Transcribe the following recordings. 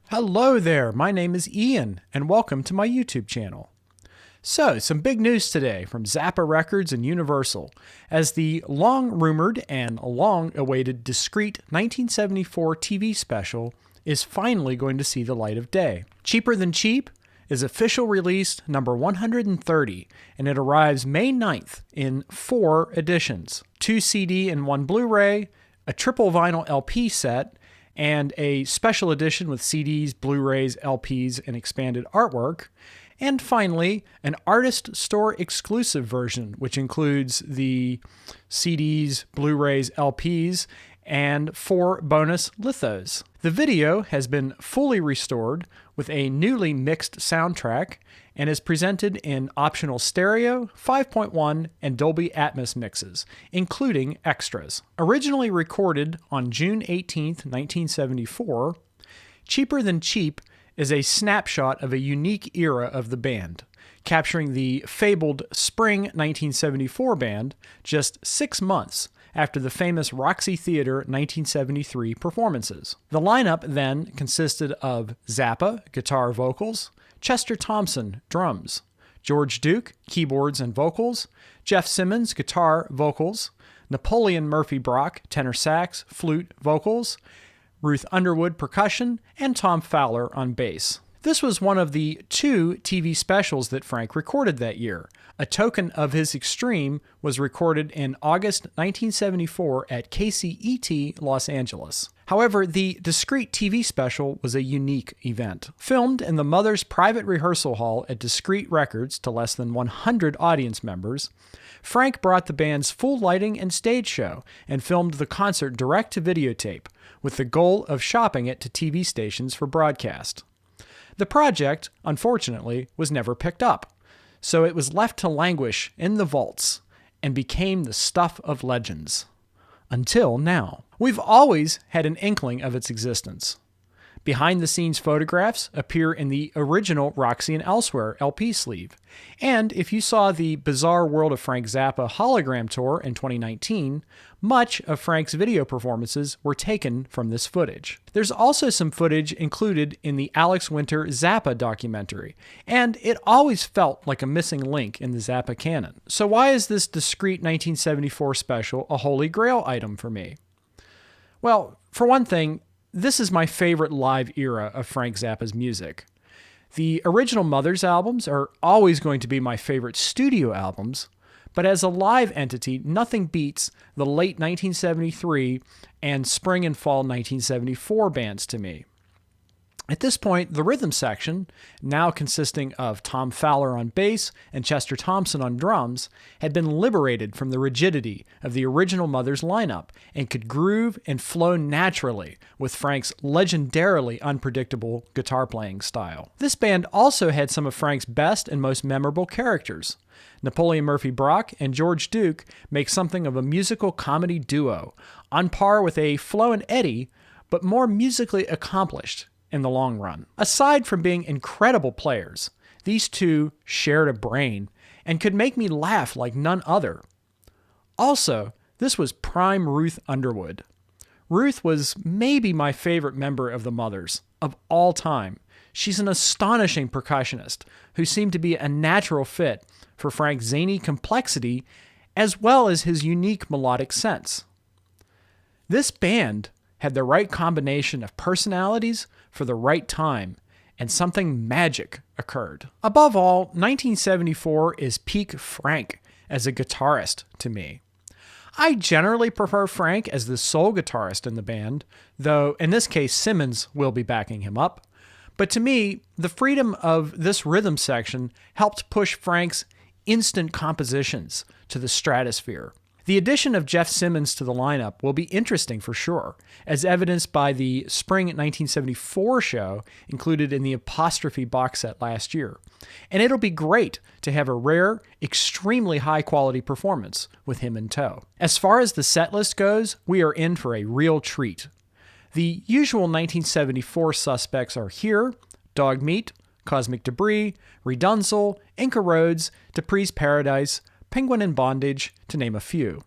Hello there, my name is Ian, and welcome to my YouTube channel. So, some big news today from Zappa Records and Universal, as the long-rumored and long-awaited Discreet 1974 TV special is finally going to see the light of day. Cheaper Than Cheep is official release number 130, and it arrives May 9th in 4 editions, 2 CD and 1 Blu-ray, a triple vinyl LP set, and a special edition with CDs, Blu-rays, LPs, and expanded artwork. And finally, an artist store exclusive version, which includes the CDs, Blu-rays, LPs, and 4 bonus lithos. The video has been fully restored with a newly mixed soundtrack and is presented in optional stereo, 5.1, and Dolby Atmos mixes, including extras. Originally recorded on June 18, 1974, Cheaper Than Cheep is a snapshot of a unique era of the band, capturing the fabled Spring 1974 band just 6 months after the famous Roxy Theater 1973 performances. The lineup then consisted of Zappa, guitar vocals, Chester Thompson, drums, George Duke, keyboards and vocals, Jeff Simmons, guitar, vocals, Napoleon Murphy Brock, tenor sax, flute, vocals, Ruth Underwood, percussion, and Tom Fowler on bass. This was one of the 2 TV specials that Frank recorded that year. A Token of His Extreme was recorded in August 1974 at KCET, Los Angeles. However, the Discreet TV Special was a unique event. Filmed in the Mother's private rehearsal hall at Discreet Records to less than 100 audience members, Frank brought the band's full lighting and stage show and filmed the concert direct to videotape, with the goal of shopping it to TV stations for broadcast. The project, unfortunately, was never picked up, so it was left to languish in the vaults and became the stuff of legends. Until now. We've always had an inkling of its existence. Behind-the-scenes photographs appear in the original Roxy and Elsewhere LP sleeve, and if you saw the Bizarre World of Frank Zappa hologram tour in 2019, much of Frank's video performances were taken from this footage. There's also some footage included in the Alex Winter Zappa documentary, and it always felt like a missing link in the Zappa canon. So why is this Discreet 1974 special a holy grail item for me? Well, for one thing, this is my favorite live era of Frank Zappa's music. The original Mothers albums are always going to be my favorite studio albums, but as a live entity, nothing beats the late 1973 and spring and fall 1974 bands to me. At this point, the rhythm section, now consisting of Tom Fowler on bass and Chester Thompson on drums, had been liberated from the rigidity of the original Mothers lineup and could groove and flow naturally with Frank's legendarily unpredictable guitar playing style. This band also had some of Frank's best and most memorable characters. Napoleon Murphy Brock and George Duke make something of a musical comedy duo, on par with a Flo and Eddie, but more musically accomplished in the long run. Aside from being incredible players, these two shared a brain and could make me laugh like none other. Also, this was prime Ruth Underwood. Ruth was maybe my favorite member of the Mothers of all time. She's an astonishing percussionist who seemed to be a natural fit for Frank's zany complexity as well as his unique melodic sense. This band had the right combination of personalities for the right time, and something magic occurred. Above all, 1974 is peak Frank as a guitarist to me. I generally prefer Frank as the sole guitarist in the band, though in this case Simmons will be backing him up. But to me, the freedom of this rhythm section helped push Frank's instant compositions to the stratosphere. The addition of Jeff Simmons to the lineup will be interesting for sure, as evidenced by the Spring 1974 show included in the Apostrophe box set last year. And it'll be great to have a rare, extremely high-quality performance with him in tow. As far as the setlist goes, we are in for a real treat. The usual 1974 suspects are here: Dog Meat, Cosmic Debris, Redunzel, Inca Roads, Dupree's Paradise, Penguin in Bondage, to name a few.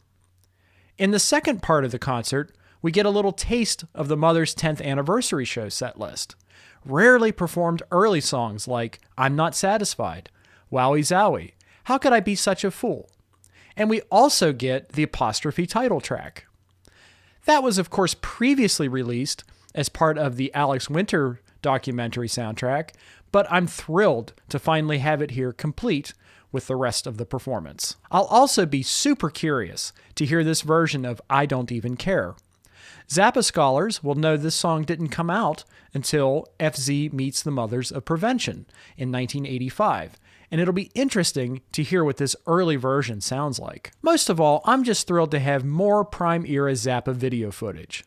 In the second part of the concert, we get a little taste of the Mother's 10th anniversary show set list. rarely performed early songs like I'm Not Satisfied, Wowie Zowie, How Could I Be Such a Fool? And we also get the apostrophe title track. That was, of course, previously released as part of the Alex Winter documentary soundtrack, but I'm thrilled to finally have it here complete with the rest of the performance. I'll also be super curious to hear this version of I Don't Even Care. Zappa scholars will know this song didn't come out until FZ Meets the Mothers of Prevention in 1985, and it'll be interesting to hear what this early version sounds like. Most of all, I'm just thrilled to have more prime-era Zappa video footage.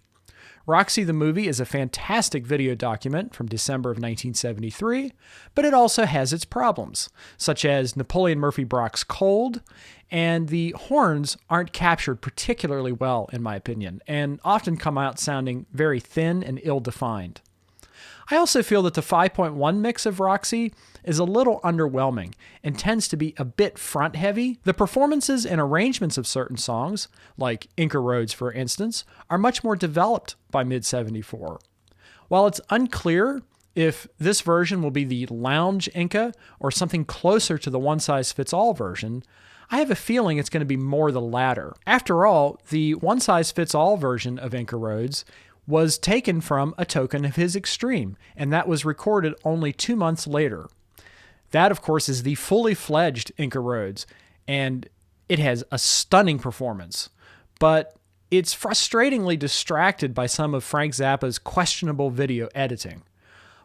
Roxy the Movie is a fantastic video document from December of 1973, but it also has its problems, such as Napoleon Murphy Brock's Cold, and the horns aren't captured particularly well, in my opinion, and often come out sounding very thin and ill-defined. I also feel that the 5.1 mix of Roxy is a little underwhelming and tends to be a bit front-heavy. The performances and arrangements of certain songs, like Inca Roads for instance, are much more developed by mid-74. While it's unclear if this version will be the lounge Inca or something closer to the one-size-fits-all version, I have a feeling it's going to be more the latter. After all, the one-size-fits-all version of Inca Roads was taken from A Token of His Extreme, and that was recorded only 2 months later. That, of course, is the fully fledged Inca Roads, and it has a stunning performance. But it's frustratingly distracted by some of Frank Zappa's questionable video editing.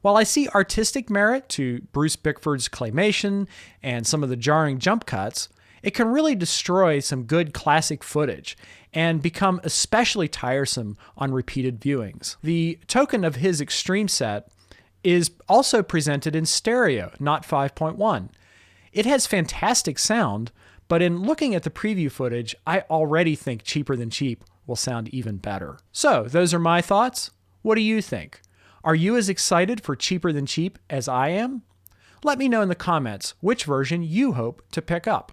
While I see artistic merit to Bruce Bickford's claymation and some of the jarring jump cuts, it can really destroy some good classic footage and become especially tiresome on repeated viewings. The Token of His Extreme set is also presented in stereo, not 5.1. It has fantastic sound, but in looking at the preview footage, I already think Cheaper Than Cheap will sound even better. So, those are my thoughts. What do you think? Are you as excited for Cheaper Than Cheap as I am? Let me know in the comments which version you hope to pick up.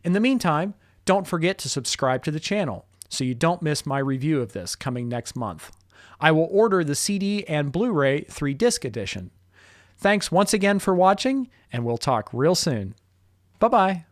In the meantime, don't forget to subscribe to the channel so you don't miss my review of this coming next month. I will order the CD and Blu-ray 3-disc edition. Thanks once again for watching, and we'll talk real soon. Bye-bye.